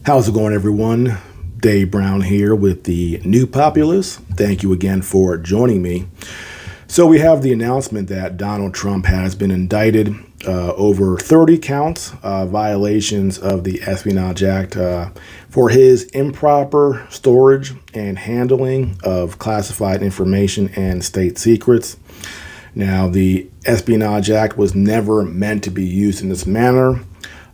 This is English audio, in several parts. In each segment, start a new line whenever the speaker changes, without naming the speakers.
How's it going, everyone? Dave Brown here with the New Populace. Thank you again for joining me. So we have the announcement that Donald Trump has been indicted over 30 counts, violations of the Espionage Act for his improper storage and handling of classified information and state secrets. Now, the Espionage Act was never meant to be used in this manner.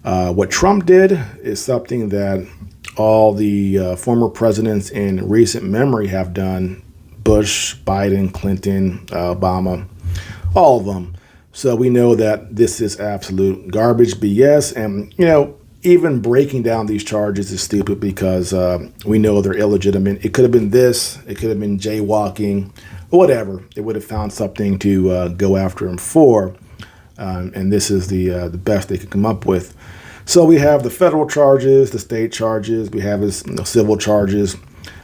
What Trump did is something that all the former presidents in recent memory have done: Bush, Biden, Clinton, Obama, all of them. So we know that this is absolute garbage, BS. And, even breaking down these charges is stupid because we know they're illegitimate. It could have been this, it could have been jaywalking, whatever. They would have found something to go after him for. And this is the best they could come up with. So we have the federal charges, the state charges, we have his civil charges.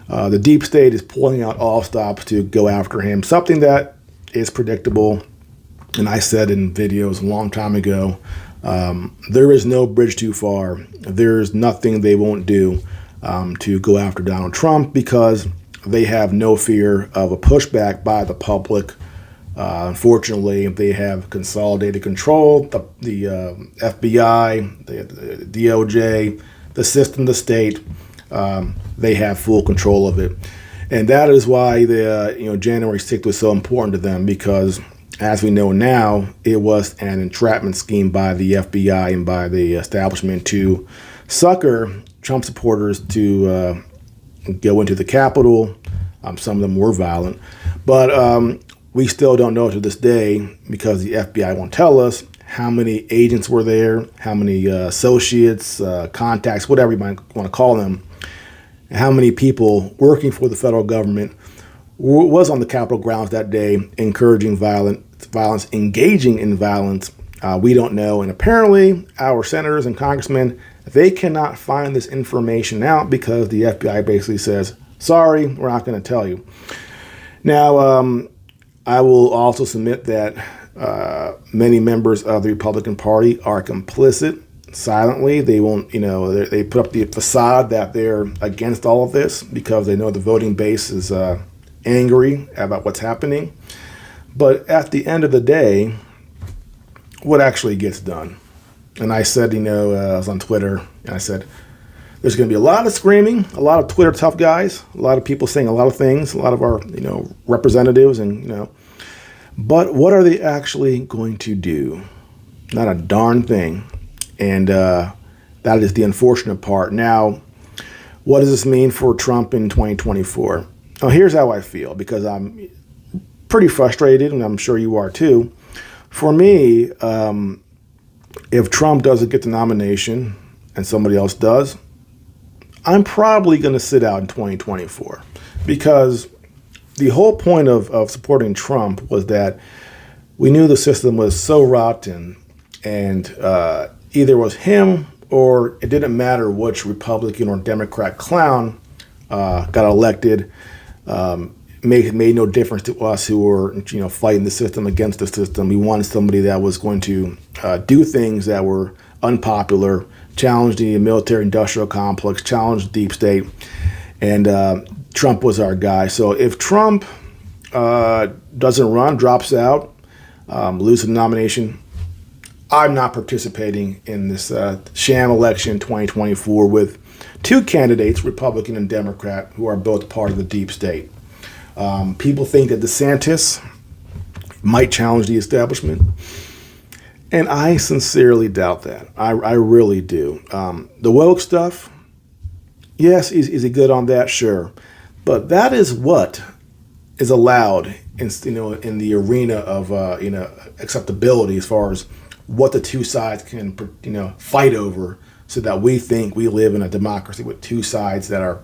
The deep state is pulling out all stops to go after him, something that is predictable. And I said in videos a long time ago, there is no bridge too far. There's nothing they won't do to go after Donald Trump because they have no fear of a pushback by the public. Unfortunately, they have consolidated control. The FBI, the DOJ, the system, the state, they have full control of it. And that is why the January 6th was so important to them, because as we know now, it was an entrapment scheme by the FBI and by the establishment to sucker Trump supporters to go into the Capitol. Some of them were violent, but we still don't know to this day, because the FBI won't tell us, how many agents were there, how many associates, contacts, whatever you might want to call them, and how many people working for the federal government was on the Capitol grounds that day, encouraging violence, engaging in violence. We don't know. And apparently our senators and congressmen, they cannot find this information out because the FBI basically says, sorry, we're not going to tell you. Now, I will also submit that many members of the Republican Party are complicit silently. They won't, they put up the facade that they're against all of this because they know the voting base is angry about what's happening. But at the end of the day, what actually gets done? And I said, I was on Twitter, and I said, there's going to be a lot of screaming, a lot of Twitter tough guys, a lot of people saying a lot of things, a lot of our, representatives, and, but what are they actually going to do? Not a darn thing. And that is the unfortunate part. Now, what does this mean for Trump in 2024? Now, here's how I feel, because I'm pretty frustrated, and I'm sure you are too. For me, if Trump doesn't get the nomination and somebody else does, I'm probably going to sit out in 2024, because the whole point of supporting Trump was that we knew the system was so rotten, and either it was him or it didn't matter which Republican or Democrat clown got elected. Made no difference to us who were fighting the system against the system. We wanted somebody that was going to do things that were unpopular, challenge the military-industrial complex, challenge the deep state, and Trump was our guy. So if Trump doesn't run, drops out, loses the nomination, I'm not participating in this sham election 2024 with two candidates, Republican and Democrat, who are both part of the deep state. People think that DeSantis might challenge the establishment, and I sincerely doubt that. I really do. The woke stuff, yes, is he good on that? Sure. But that is what is allowed in the arena of acceptability, as far as what the two sides can fight over, so that we think we live in a democracy with two sides that are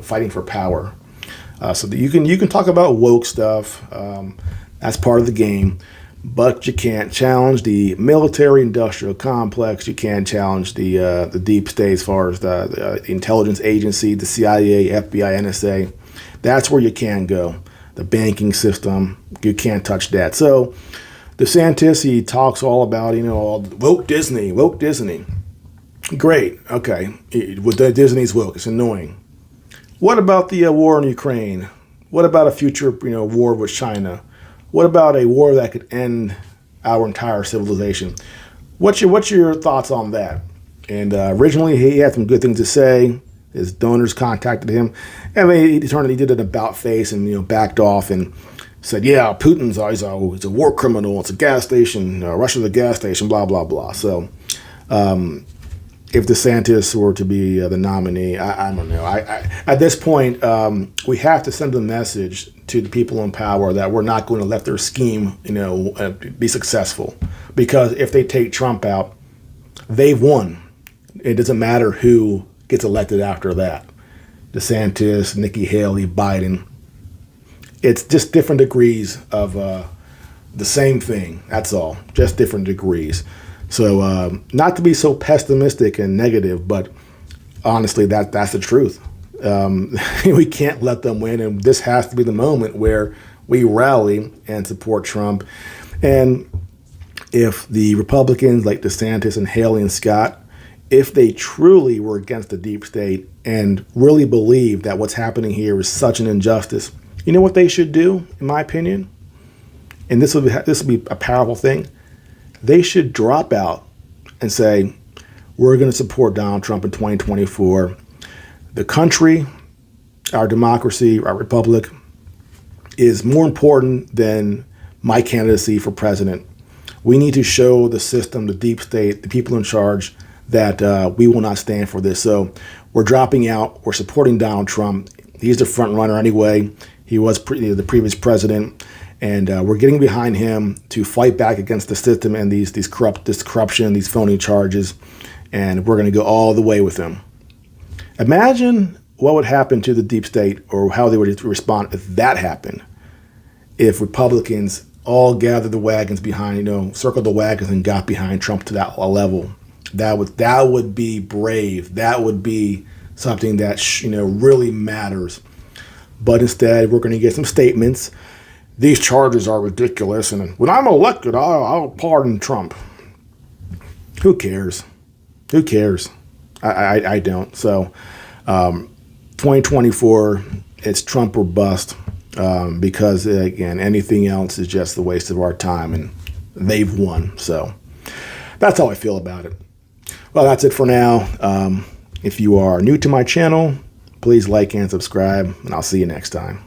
fighting for power. So that you can talk about woke stuff. That's part of the game. But you can't challenge the military-industrial complex. You can't challenge the deep state, as far as the intelligence agency, the CIA, FBI, NSA. That's where you can go. The banking system, you can't touch that. So DeSantis, he talks all about, all woke Disney. Great. Okay. With the Disney's woke, it's annoying. What about the war in Ukraine? What about a future, war with China? What about a war that could end our entire civilization? What's your thoughts on that? And originally, he had some good things to say. His donors contacted him, and then he did an about face and backed off and said, "Yeah, Putin's he's a war criminal. It's a gas station. Russia's a gas station. Blah blah blah." So, if DeSantis were to be the nominee, I don't know. At this point, we have to send a message to the people in power that we're not going to let their scheme, be successful. Because if they take Trump out, they've won. It doesn't matter who gets elected after that. DeSantis, Nikki Haley, Biden. It's just different degrees of the same thing. That's all. Just different degrees. So not to be so pessimistic and negative, but honestly, that's the truth. We can't let them win, and this has to be the moment where we rally and support Trump. And if the Republicans like DeSantis and Haley and Scott, if they truly were against the deep state and really believe that what's happening here is such an injustice, you know what they should do, in my opinion? And this would be a powerful thing. They should drop out and say, we're going to support Donald Trump in 2024. The country, our democracy, our republic is more important than my candidacy for president. We need to show the system, the deep state, the people in charge that we will not stand for this. So we're dropping out. We're supporting Donald Trump. He's the front runner anyway. He was the previous president. And we're getting behind him to fight back against the system and this corruption, these phony charges. And we're going to go all the way with him. Imagine what would happen to the deep state, or how they would respond if that happened. If Republicans all gathered the wagons behind, circled the wagons and got behind Trump to that level. That would be brave. That would be something that really matters. But instead, we're going to get some statements. These charges are ridiculous, and when I'm elected, I'll pardon Trump. Who cares? Who cares? I don't. So, 2024, it's Trump or bust, because again, anything else is just a waste of our time, and they've won. So, that's how I feel about it. Well, that's it for now. If you are new to my channel, please like and subscribe, and I'll see you next time.